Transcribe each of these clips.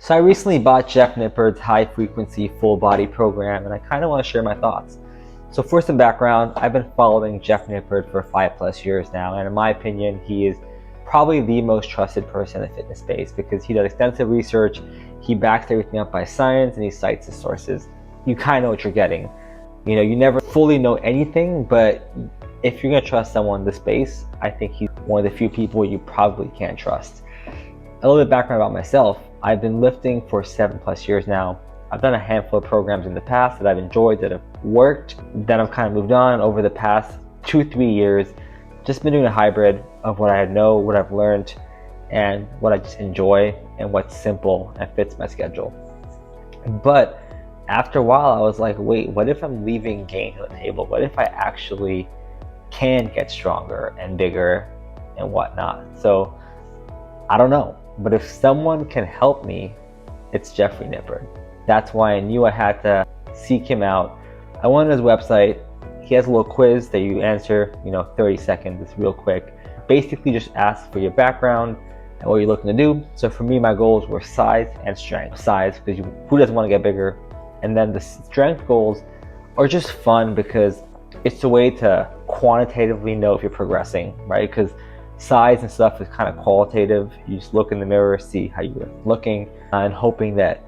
So I recently bought Jeff Nippard's high frequency full body program, and I kind of want to share my thoughts. So for some background, I've been following Jeff Nippard for 5+ years now, and in my opinion, he is probably the most trusted person in the fitness space because he does extensive research, he backs everything up by science, and he cites his sources. You kind of know what you're getting. You never fully know anything, but if you're going to trust someone in this space, I think he's one of the few people you probably can't trust. A little bit of background about myself. I've been lifting for 7+ years now. I've done a handful of programs in the past that I've enjoyed, that have worked. Then I've kind of moved on over the past 2-3 years. Just been doing a hybrid of what I know, what I've learned, and what I just enjoy, and what's simple and fits my schedule. But after a while, I was like, wait, what if I'm leaving gain on the table? What if I actually can get stronger and bigger and whatnot? So I don't know. But if someone can help me, it's Jeffrey Nippard. That's why I knew I had to seek him out. I went on his website. He has a little quiz that you answer, 30 seconds, it's real quick. Basically just ask for your background and what you're looking to do. So for me, my goals were size and strength. Size, because who doesn't want to get bigger? And then the strength goals are just fun because it's a way to quantitatively know if you're progressing, right? Because size and stuff is kind of qualitative. You just look in the mirror, see how you're looking, and hoping that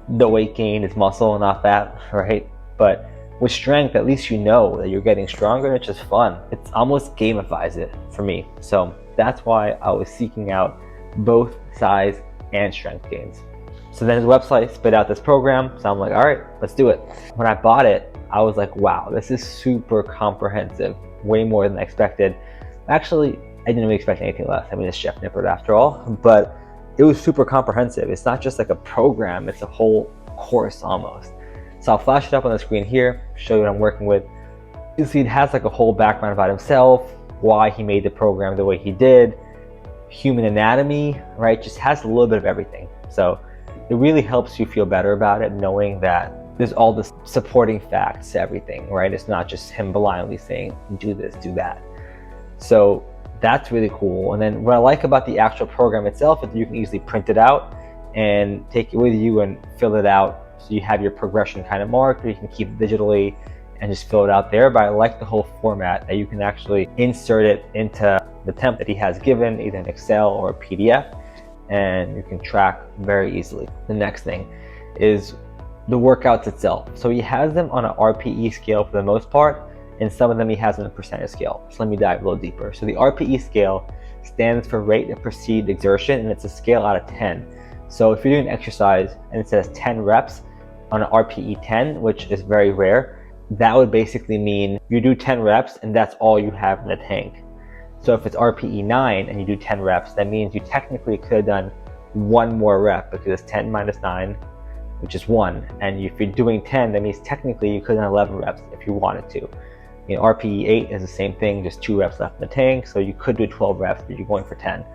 the weight gain is muscle and not fat, right? But with strength, at least you know that you're getting stronger, and it's just fun. It almost gamifies it for me. So that's why I was seeking out both size and strength gains. So then his website spit out this program. So I'm like, all right, let's do it. When I bought it, I was like, wow, this is super comprehensive, way more than I expected. Actually, I didn't really expect anything less. I mean, it's Jeff Nippard after all, but it was super comprehensive. It's not just like a program, it's a whole course almost. So I'll flash it up on the screen here, show you what I'm working with. You see it has like a whole background about himself, why he made the program the way he did, human anatomy, right? Just has a little bit of everything. So it really helps you feel better about it, knowing that there's all this supporting facts to everything, right? It's not just him blindly saying, do this, do that. So that's really cool. And then what I like about the actual program itself is that you can easily print it out and take it with you and fill it out. So you have your progression kind of marked, or you can keep it digitally and just fill it out there. But I like the whole format that you can actually insert it into the template that he has given, either in Excel or a PDF, and you can track very easily. The next thing is the workouts itself. So he has them on an RPE scale for the most part, and some of them he has on a percentage scale. So let me dive a little deeper. So the RPE scale stands for rate of perceived exertion, and it's a scale out of 10. So if you're doing exercise and it says 10 reps on an RPE 10, which is very rare, that would basically mean you do 10 reps and that's all you have in the tank. So if it's RPE 9 and you do 10 reps, that means you technically could have done one more rep because it's 10 minus 9, which is 1. And if you're doing 10, that means technically you could have done 11 reps if you wanted to. RPE 8 is the same thing, just 2 reps left in the tank, so you could do 12 reps, but you're going for 10.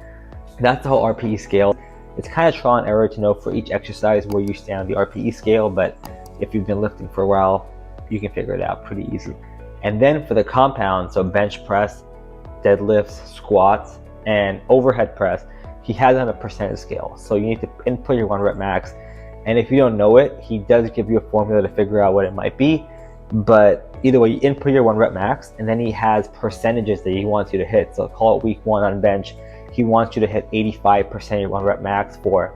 That's the whole RPE scale. It's kind of trial and error to know for each exercise where you stand on the RPE scale, but if you've been lifting for a while, you can figure it out pretty easily. And then for the compound, so bench press, deadlifts, squats, and overhead press, he has it on a percentage scale. So you need to input your 1 rep max, and if you don't know it, he does give you a formula to figure out what it might be. But either way, you input your 1 rep max, and then he has percentages that he wants you to hit. So call it week 1 on bench, he wants you to hit 85% of your 1 rep max for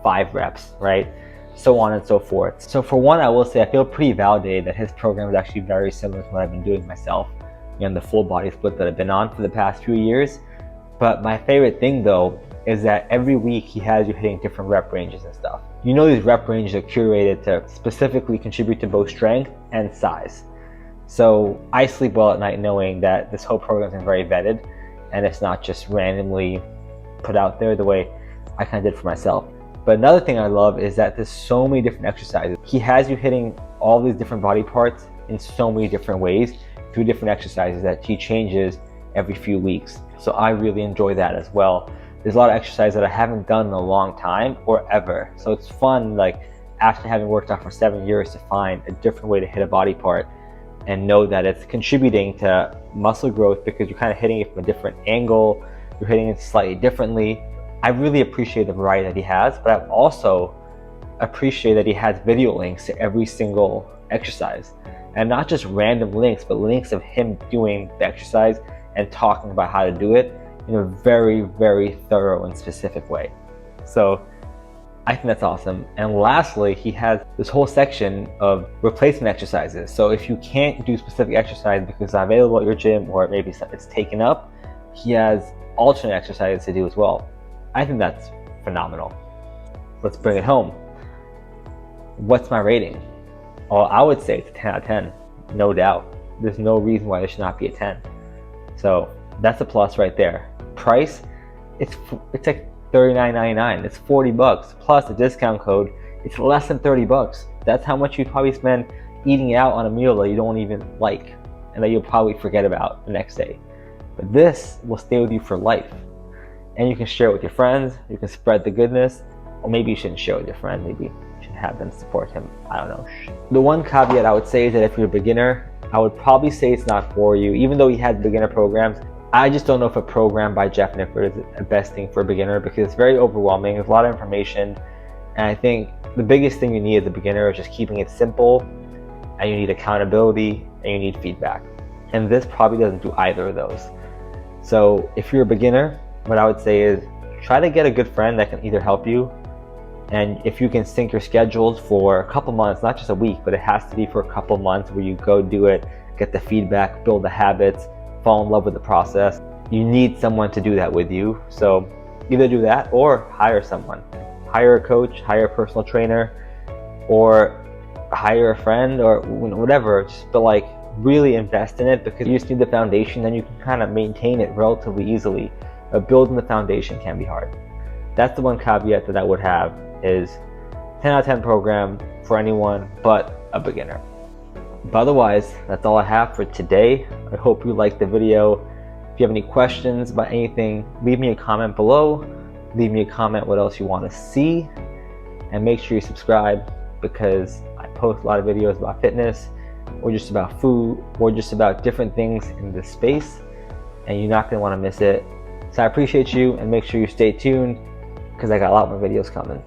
5 reps, right? So on and so forth. So for one, I will say I feel pretty validated that his program is actually very similar to what I've been doing myself in the full body split that I've been on for the past few years. But my favorite thing though is that every week he has you hitting different rep ranges and stuff. These rep ranges are curated to specifically contribute to both strength and size. So I sleep well at night knowing that this whole program is very vetted and it's not just randomly put out there the way I kind of did for myself. But another thing I love is that there's so many different exercises. He has you hitting all these different body parts in so many different ways through different exercises that he changes every few weeks. So I really enjoy that as well. There's a lot of exercises that I haven't done in a long time or ever. So it's fun, like after having worked out for 7 years, to find a different way to hit a body part and know that it's contributing to muscle growth because you're kind of hitting it from a different angle, you're hitting it slightly differently. I really appreciate the variety that he has, but I've also appreciate that he has video links to every single exercise, and not just random links, but links of him doing the exercise and talking about how to do it in a very, very thorough and specific way. So I think that's awesome. And lastly, he has this whole section of replacement exercises. So if you can't do specific exercise because it's not available at your gym, or maybe it's taken up, he has alternate exercises to do as well. I think that's phenomenal. Let's bring it home. What's my rating? Well, I would say it's a 10 out of 10, no doubt. There's no reason why there should not be a 10. So that's a plus right there. Price, it's like $39.99. It's $40 plus a discount code. It's less than $30. That's how much you'd probably spend eating out on a meal that you don't even like and that you'll probably forget about the next day. But this will stay with you for life, and you can share it with your friends. You can spread the goodness, or maybe you shouldn't share it with your friends. Maybe you should have them support him. I don't know. The one caveat I would say is that if you're a beginner, I would probably say it's not for you. Even though he has beginner programs, I just don't know if a program by Jeff Nippard is the best thing for a beginner, because it's very overwhelming. There's a lot of information, and I think the biggest thing you need as a beginner is just keeping it simple, and you need accountability, and you need feedback. And this probably doesn't do either of those. So if you're a beginner, what I would say is try to get a good friend that can either help you, and if you can sync your schedules for a couple months, not just a week, but it has to be for a couple months where you go do it, get the feedback, build the habits, fall in love with the process. You need someone to do that with you. So either do that or hire someone. Hire a coach, hire a personal trainer, or hire a friend, or whatever. But like really invest in it, because you just need the foundation, then you can kind of maintain it relatively easily. But building the foundation can be hard. That's the one caveat that I would have, is 10 out of 10 program for anyone but a beginner. But otherwise, that's all I have for today. I hope you liked the video. If you have any questions about anything, leave me a comment below. Leave me a comment what else you want to see. And make sure you subscribe, because I post a lot of videos about fitness, or just about food, or just about different things in this space, and you're not going to want to miss it. So I appreciate you, and make sure you stay tuned, because I got a lot more videos coming.